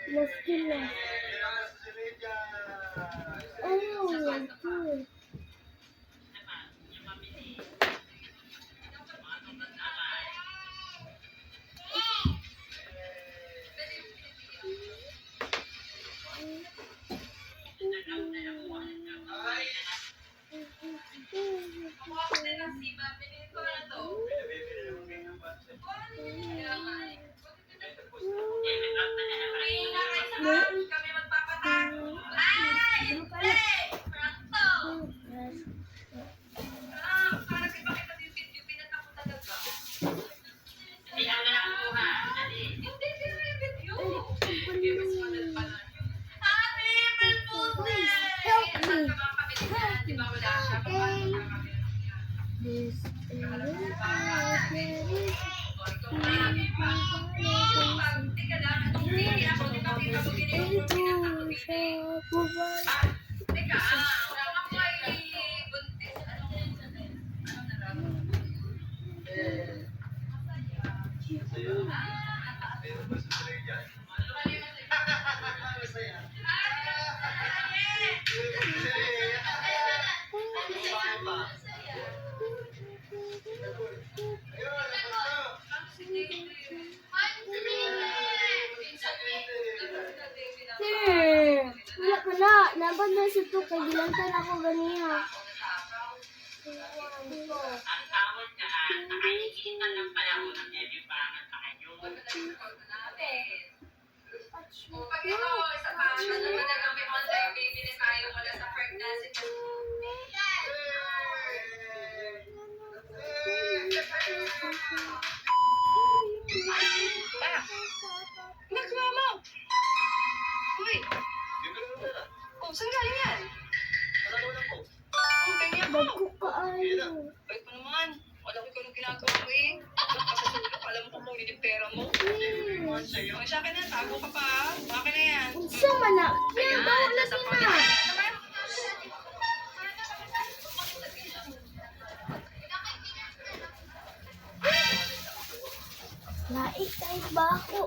Muscular. Oh, good. Wala ka na. Naban na siya ito. Kaya gilantan ako ganiha. Ang tawag nga ay initan ng panahon ng nilipangan sa kanyo. Pag ito, isa pa, ano naman na kami online baby na tayo mula sa pregnancy. Nagawa mo! Uy! Oh, saan galing yan? Oh, ganyan mo! Bago ka ayo. Ay pa naman, alam ko anong ginagawa mo eh. Kasasulok, alam mo kung kunin yung pera mo. O, sa akin na, tago ka pa ah. Akin na yan. Unsa man na? Kaya bawa na sila. Laik tayo ba ako?